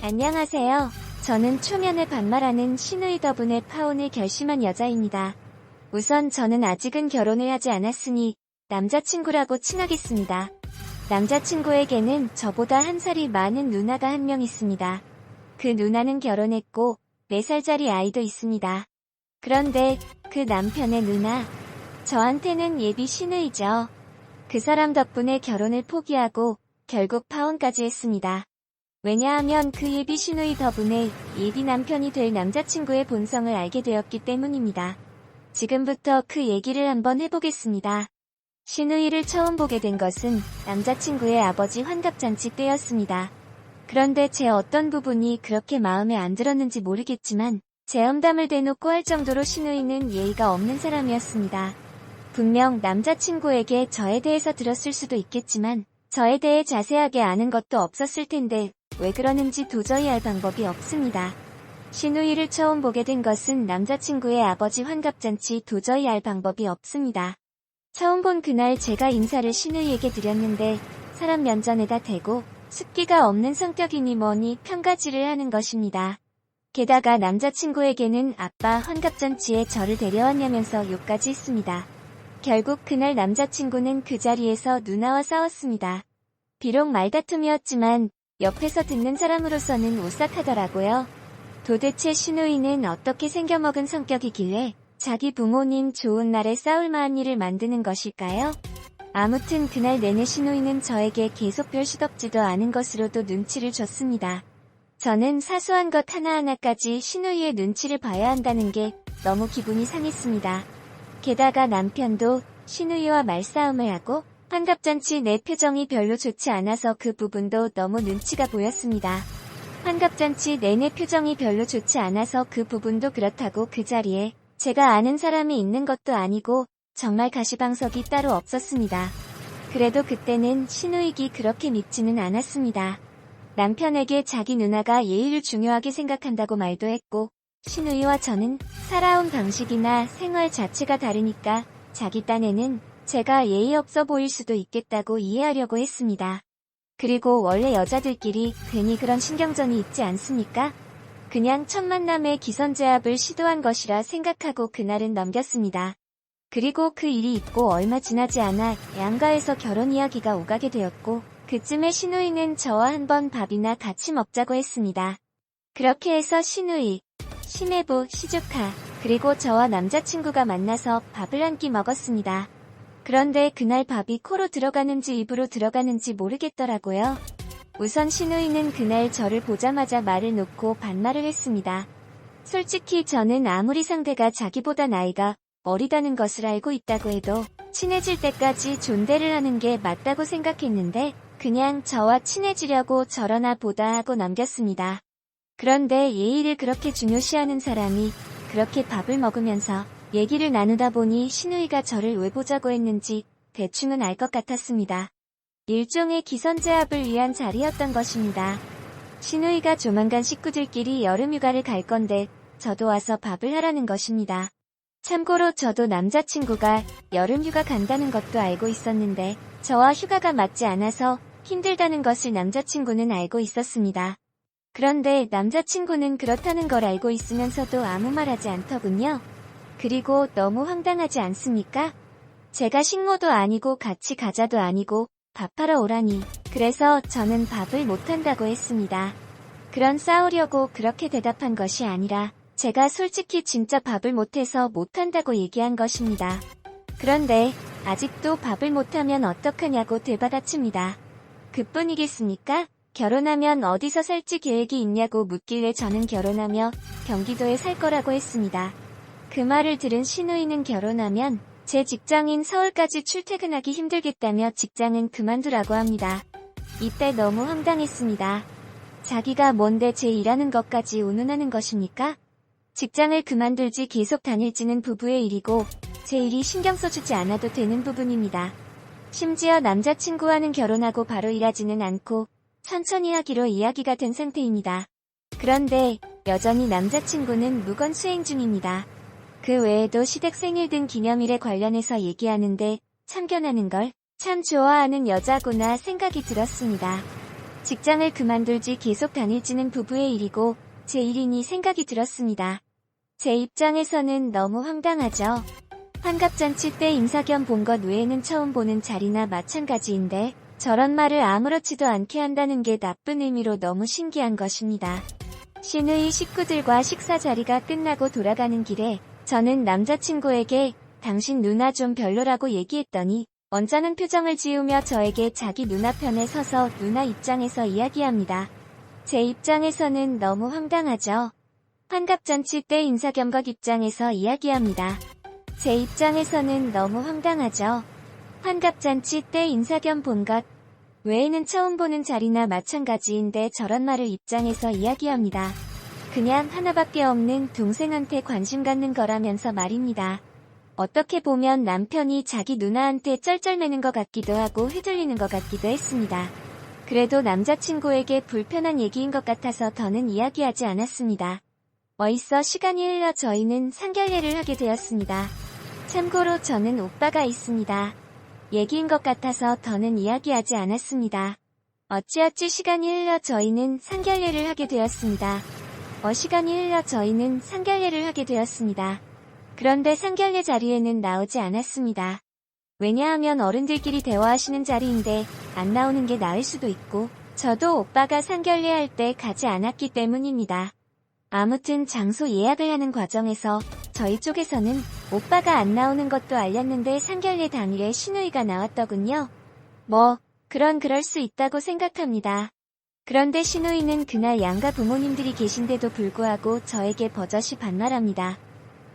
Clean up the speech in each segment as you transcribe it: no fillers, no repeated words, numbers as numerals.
안녕하세요. 저는 초면에 반말하는 신우이 더분의 파혼을 결심한 여자입니다. 우선 저는 아직은 결혼을 하지 않았으니 남자친구라고 칭하겠습니다. 남자친구에게는 저보다 한 살이 많은 누나가 한 명 있습니다. 그 누나는 결혼했고 4살짜리 아이도 있습니다. 그런데 그 남편의 누나, 저한테는 예비 신우이죠. 그 사람 덕분에 결혼을 포기하고 결국 파혼까지 했습니다. 왜냐하면 그 예비 신우이 덕분에 예비 남편이 될 남자친구의 본성을 알게 되었기 때문입니다. 지금부터 그 얘기를 한번 해보겠습니다. 신우이를 처음 보게 된 것은 남자친구의 아버지 환갑잔치 때였습니다. 그런데 제 어떤 부분이 그렇게 마음에 안 들었는지 모르겠지만 제 험담을 대놓고 할 정도로 신우이는 예의가 없는 사람이었습니다. 분명 남자친구에게 저에 대해서 들었을 수도 있겠지만 저에 대해 자세하게 아는 것도 없었을 텐데 왜 그러는지 도저히 알 방법이 없습니다. 신우이를 처음 보게 된 것은 남자친구의 아버지 환갑잔치 도저히 알 방법이 없습니다. 처음 본 그날 제가 인사를 신우이에게 드렸는데 사람 면전에다 대고 숫기가 없는 성격이니 뭐니 편가지를 하는 것입니다. 게다가 남자친구에게는 아빠 환갑잔치에 저를 데려왔냐면서 욕까지 했습니다. 결국 그날 남자친구는 그 자리에서 누나와 싸웠습니다. 비록 말다툼이었지만 옆에서 듣는 사람으로서는 오싹하더라고요. 도대체 신우이는 어떻게 생겨먹은 성격이길래 자기 부모님 좋은 날에 싸울 만한 일을 만드는 것일까요? 아무튼 그날 내내 신우이는 저에게 계속 별 시덥지도 않은 것으로도 눈치를 줬습니다. 저는 사소한 것 하나하나까지 신우이의 눈치를 봐야 한다는 게 너무 기분이 상했습니다. 게다가 남편도 신우이와 말싸움을 하고 환갑잔치 내 표정이 별로 좋지 않아서 그 부분도 너무 눈치가 보였습니다. 환갑잔치 내내 표정이 별로 좋지 않아서 그 부분도 그렇다고 그 자리에 제가 아는 사람이 있는 것도 아니고 정말 가시방석이 따로 없었습니다. 그래도 그때는 신우이기 그렇게 밉지는 않았습니다. 남편에게 자기 누나가 예의를 중요하게 생각한다고 말도 했고 신우이와 저는 살아온 방식이나 생활 자체가 다르니까 자기 딴에는 제가 예의 없어 보일 수도 있겠다고 이해하려고 했습니다. 그리고 원래 여자들끼리 괜히 그런 신경전이 있지 않습니까? 그냥 첫 만남에 기선제압을 시도한 것이라 생각하고 그날은 넘겼습니다. 그리고 그 일이 있고 얼마 지나지 않아 양가에서 결혼 이야기가 오가게 되었고 그쯤에 신우이는 저와 한번 밥이나 같이 먹자고 했습니다. 그렇게 해서 신우이, 시매부, 시주카, 그리고 저와 남자친구가 만나서 밥을 한 끼 먹었습니다. 그런데 그날 밥이 코로 들어가는지 입으로 들어가는지 모르겠더라고요. 우선 신우이는 그날 저를 보자마자 말을 놓고 반말을 했습니다. 솔직히 저는 아무리 상대가 자기보다 나이가 어리다는 것을 알고 있다고 해도 친해질 때까지 존대를 하는 게 맞다고 생각했는데 그냥 저와 친해지려고 저러나 보다 하고 넘겼습니다. 그런데 예의를 그렇게 중요시하는 사람이 그렇게 밥을 먹으면서 얘기를 나누다 보니 신우이가 저를 왜 보자고 했는지 대충은 알 것 같았습니다. 일종의 기선제압을 위한 자리였던 것입니다. 신우이가 조만간 식구들끼리 여름휴가를 갈 건데 저도 와서 밥을 하라는 것입니다. 참고로 저도 남자친구가 여름휴가 간다는 것도 알고 있었는데 저와 휴가가 맞지 않아서 힘들다는 것을 남자친구는 알고 있었습니다. 그런데 남자친구는 그렇다는 걸 알고 있으면서도 아무 말 하지 않더군요. 그리고 너무 황당하지 않습니까? 제가 식모도 아니고 같이 가자도 아니고 밥하러 오라니. 그래서 저는 밥을 못한다고 했습니다. 그런 싸우려고 그렇게 대답한 것이 아니라 제가 솔직히 진짜 밥을 못해서 못한다고 얘기한 것입니다. 그런데 아직도 밥을 못하면 어떡하냐고 되받아칩니다. 그뿐이겠습니까? 결혼하면 어디서 살지 계획이 있냐고 묻길래 저는 결혼하며 경기도에 살 거라고 했습니다. 그 말을 들은 신우이는 결혼하면 제 직장인 서울까지 출퇴근하기 힘들겠다며 직장은 그만두라고 합니다. 이때 너무 황당했습니다. 자기가 뭔데 제 일하는 것까지 운운하는 것입니까? 직장을 그만둘지 계속 다닐지는 부부의 일이고 제 일이 신경 써주지 않아도 되는 부분입니다. 심지어 남자친구와는 결혼하고 바로 일하지는 않고 천천히 하기로 이야기가 된 상태입니다. 그런데 여전히 남자친구는 무건수행 중입니다. 그 외에도 시댁 생일 등 기념일에 관련해서 얘기하는데 참견하는 걸 참 좋아하는 여자구나 생각이 들었습니다. 직장을 그만둘지 계속 다닐지는 부부의 일이고 제 일이니 생각이 들었습니다. 제 입장에서는 너무 황당하죠. 환갑잔치 때 임사겸 본 것 외에는 처음 보는 자리나 마찬가지인데 저런 말을 아무렇지도 않게 한다는 게 나쁜 의미로 너무 신기한 것입니다. 시누이 식구들과 식사 자리가 끝나고 돌아가는 길에 저는 남자친구에게 당신 누나 좀 별로라고 얘기했더니 언짢은 표정을 지으며 저에게 자기 누나 편에 서서 누나 입장에서 이야기합니다. 제 입장에서는 너무 황당하죠. 환갑잔치 때 임사겸 입장에서 이야기합니다. 제 입장에서는 너무 황당하죠. 환갑잔치 때 임사겸 본 것 외에는 처음 보는 자리나 마찬가지인데 저런 말을 입장에서 이야기합니다. 그냥 하나밖에 없는 동생한테 관심 갖는 거라면서 말입니다. 어떻게 보면 남편이 자기 누나한테 쩔쩔매는 것 같기도 하고 휘둘리는 것 같기도 했습니다. 그래도 남자친구에게 불편한 얘기인 것 같아서 더는 이야기하지 않았습니다. 어이써 시간이 흘러 저희는 상견례를 하게 되었습니다. 참고로 저는 오빠가 있습니다. 얘기인 것 같아서 더는 이야기하지 않았습니다. 어찌어찌 시간이 흘러 저희는 상견례를 하게 되었습니다. 시간이 흘러 저희는 상견례를 하게 되었습니다. 그런데 상견례 자리에는 나오지 않았습니다. 왜냐하면 어른들끼리 대화하시는 자리인데 안 나오는 게 나을 수도 있고 저도 오빠가 상견례 할 때 가지 않았기 때문입니다. 아무튼 장소 예약을 하는 과정에서 저희 쪽에서는 오빠가 안 나오는 것도 알렸는데 상견례 당일에 시누이가 나왔더군요. 그럴 수 있다고 생각합니다. 그런데 시누이는 그날 양가 부모님들이 계신데도 불구하고 저에게 버젓이 반말합니다.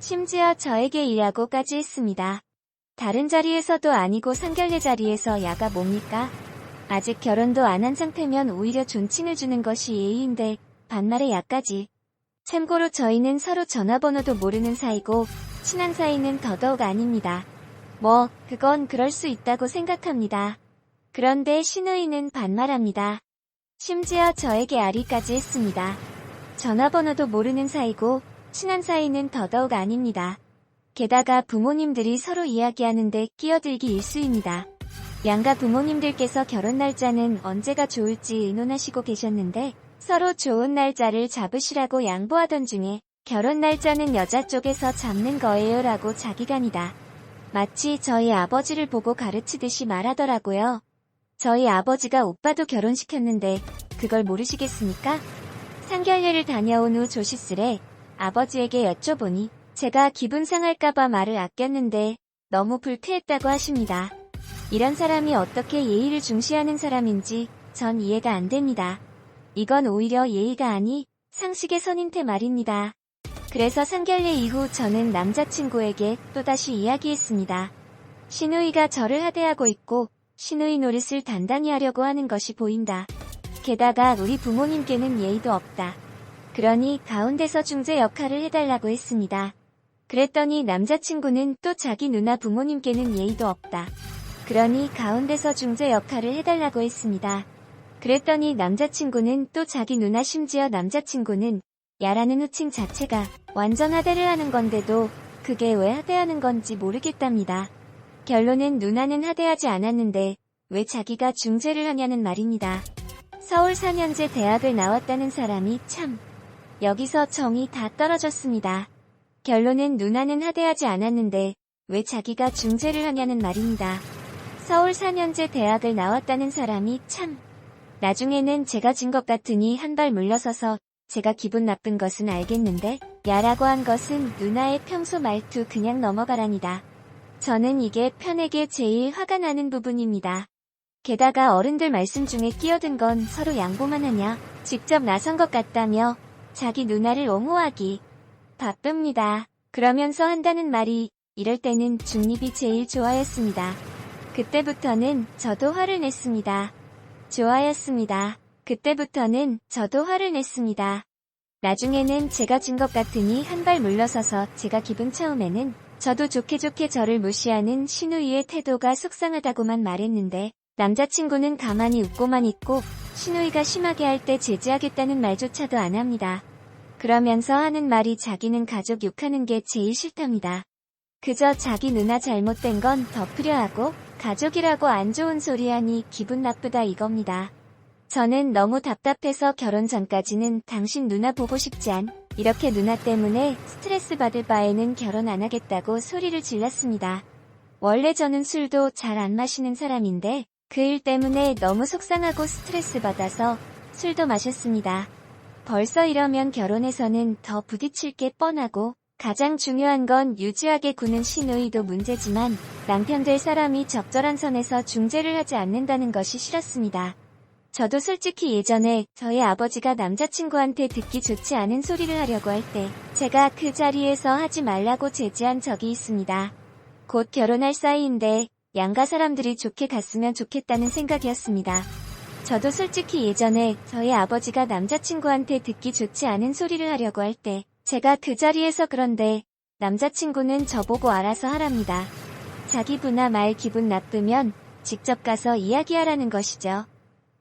심지어 저에게 이라고까지 했습니다. 다른 자리에서도 아니고 상견례 자리에서 야가 뭡니까? 아직 결혼도 안 한 상태면 오히려 존칭을 주는 것이 예의인데 반말에 야까지. 참고로 저희는 서로 전화번호도 모르는 사이고 친한 사이는 더더욱 아닙니다. 그건 그럴 수 있다고 생각합니다. 그런데 시누이는 반말합니다. 심지어 저에게 아리까지 했습니다. 전화번호도 모르는 사이고 친한 사이는 더더욱 아닙니다. 게다가 부모님들이 서로 이야기하는데 끼어들기 일쑤입니다. 양가 부모님들께서 결혼 날짜는 언제가 좋을지 의논하시고 계셨는데 서로 좋은 날짜를 잡으시라고 양보하던 중에 결혼 날짜는 여자 쪽에서 잡는 거예요 라고 자기간이다. 마치 저희 아버지를 보고 가르치듯이 말하더라고요. 저희 아버지가 오빠도 결혼시켰는데 그걸 모르시겠습니까? 상견례를 다녀온 후 조시스레 아버지에게 여쭤보니 제가 기분 상할까봐 말을 아꼈는데 너무 불쾌했다고 하십니다. 이런 사람이 어떻게 예의를 중시하는 사람인지 전 이해가 안 됩니다. 이건 오히려 예의가 아니 상식의 선인태 말입니다. 그래서 상견례 이후 저는 남자친구에게 또다시 이야기했습니다. 시누이가 저를 하대하고 있고 시누이 노릇을 단단히 하려고 하는 것이 보인다. 게다가 우리 부모님께는 예의도 없다. 그러니 가운데서 중재 역할을 해달라고 했습니다. 그랬더니 남자친구는 또 자기 누나 부모님께는 예의도 없다. 그러니 가운데서 중재 역할을 해달라고 했습니다. 그랬더니 남자친구는 또 자기 누나 심지어 남자친구는 야라는 호칭 자체가 완전 하대를 하는 건데도 그게 왜 하대하는 건지 모르겠답니다. 결론은 누나는 하대하지 않았는데 왜 자기가 중재를 하냐는 말입니다. 서울 4년제 대학을 나왔다는 사람이 참 여기서 정이 다 떨어졌습니다. 결론은 누나는 하대하지 않았는데 왜 자기가 중재를 하냐는 말입니다. 서울 4년제 대학을 나왔다는 사람이 참 나중에는 제가 진 것 같으니 한 발 물러서서 제가 기분 나쁜 것은 알겠는데 야라고 한 것은 누나의 평소 말투 그냥 넘어가라니다. 저는 이게 편에게 제일 화가 나는 부분입니다. 게다가 어른들 말씀 중에 끼어든 건 서로 양보만 하냐 직접 나선 것 같다며 자기 누나를 옹호하기 바쁩니다. 그러면서 한다는 말이 이럴 때는 중립이 제일 좋아였습니다. 그때부터는 저도 화를 냈습니다. 좋아였습니다. 그때부터는 저도 화를 냈습니다. 나중에는 제가 진 것 같으니 한 발 물러서서 제가 기분 처음에는 저도 좋게 저를 무시하는 시누이의 태도가 속상하다고만 말했는데 남자친구는 가만히 웃고만 있고 시누이가 심하게 할 때 제지하겠다는 말조차도 안 합니다. 그러면서 하는 말이 자기는 가족 욕하는 게 제일 싫답니다. 그저 자기 누나 잘못된 건 덮으려 하고 가족이라고 안 좋은 소리 하니 기분 나쁘다 이겁니다. 저는 너무 답답해서 결혼 전까지는 당신 누나 보고 싶지 않. 이렇게 누나 때문에 스트레스 받을 바에는 결혼 안 하겠다고 소리를 질렀습니다. 원래 저는 술도 잘 안 마시는 사람인데 그 일 때문에 너무 속상하고 스트레스 받아서 술도 마셨습니다. 벌써 이러면 결혼해서는 더 부딪힐 게 뻔하고 가장 중요한 건 유지하게 구는 시누이도 문제지만 남편 될 사람이 적절한 선에서 중재를 하지 않는다는 것이 싫었습니다. 저도 솔직히 예전에 저희 아버지가 남자친구한테 듣기 좋지 않은 소리를 하려고 할 때 제가 그 자리에서 하지 말라고 제지한 적이 있습니다. 곧 결혼할 사이인데 양가 사람들이 좋게 갔으면 좋겠다는 생각이었습니다. 저도 솔직히 예전에 저희 아버지가 남자친구한테 듣기 좋지 않은 소리를 하려고 할 때 제가 그 자리에서 그런데 남자친구는 저보고 알아서 하랍니다. 자기 부나 말 기분 나쁘면 직접 가서 이야기하라는 것이죠.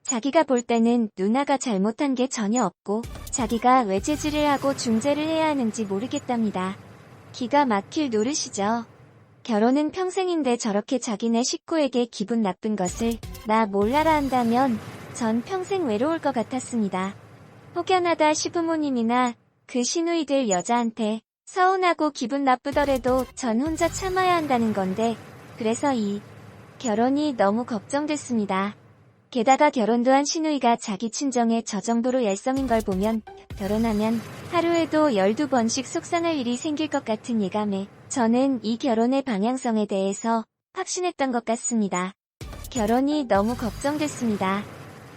자기가 볼 때는 누나가 잘못한 게 전혀 없고 자기가 왜 제지를 하고 중재를 해야 하는지 모르겠답니다. 기가 막힐 노릇이죠. 결혼은 평생인데 저렇게 자기네 식구에게 기분 나쁜 것을 나 몰라라 한다면 전 평생 외로울 것 같았습니다. 혹여나다 시부모님이나 그 시누이들 여자한테 서운하고 기분 나쁘더라도 전 혼자 참아야 한다는 건데 그래서 이 결혼이 너무 걱정됐습니다. 게다가 결혼도 한 시누이가 자기 친정에 저 정도로 열성인 걸 보면 결혼하면 하루에도 12번씩 속상할 일이 생길 것 같은 예감에 저는 이 결혼의 방향성에 대해서 확신했던 것 같습니다. 결혼이 너무 걱정됐습니다.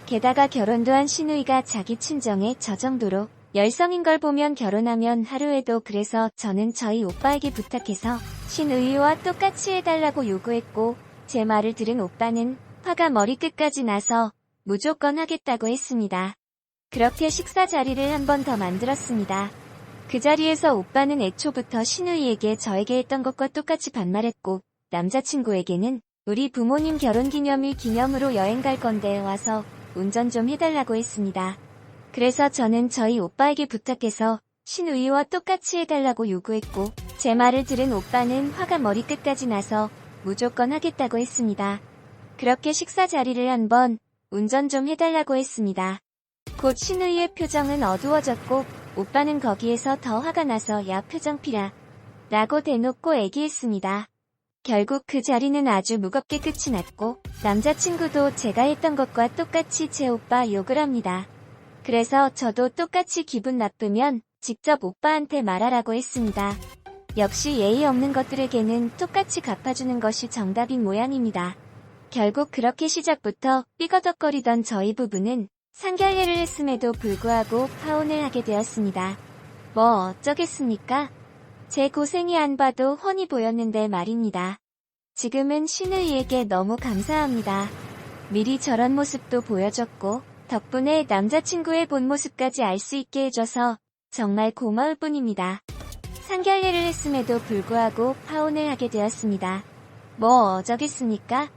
게다가 결혼도 한 시누이가 자기 친정에 저 정도로 열성인 걸 보면 결혼하면 하루에도 그래서 저는 저희 오빠에게 부탁해서 시누이와 똑같이 해달라고 요구했고 제 말을 들은 오빠는 화가 머리끝까지 나서 무조건 하겠다고 했습니다. 그렇게 식사 자리를 한 번 더 만들었습니다. 그 자리에서 오빠는 애초부터 시누이에게 저에게 했던 것과 똑같이 반말했고 남자친구에게는 우리 부모님 결혼기념일 기념으로 여행 갈 건데 와서 운전 좀 해달라고 했습니다. 그래서 저는 저희 오빠에게 부탁해서 시누이와 똑같이 해달라고 요구했고 제 말을 들은 오빠는 화가 머리끝까지 나서 무조건 하겠다고 했습니다. 그렇게 식사 자리를 한 번 운전 좀 해달라고 했습니다. 곧 시누이의 표정은 어두워졌고 오빠는 거기에서 더 화가 나서 야 표정 피라 라고 대놓고 애기했습니다. 결국 그 자리는 아주 무겁게 끝이 났고 남자친구도 제가 했던 것과 똑같이 제 오빠 욕을 합니다. 그래서 저도 똑같이 기분 나쁘면 직접 오빠한테 말하라고 했습니다. 역시 예의 없는 것들에게는 똑같이 갚아주는 것이 정답인 모양입니다. 결국 그렇게 시작부터 삐거덕거리던 저희 부부는 상견례를 했음에도 불구하고 파혼을 하게 되었습니다. 뭐 어쩌겠습니까? 제 고생이 안 봐도 훤히 보였는데 말입니다. 지금은 시누이에게 너무 감사합니다. 미리 저런 모습도 보여줬고 덕분에 남자친구의 본 모습까지 알 수 있게 해줘서 정말 고마울 뿐입니다. 상견례를 했음에도 불구하고 파혼을 하게 되었습니다. 뭐 어쩌겠습니까?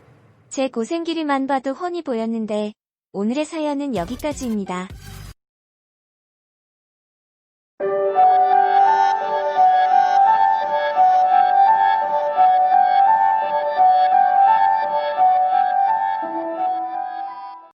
제 고생길이만 봐도 훤히 보였는데 오늘의 사연은 여기까지입니다.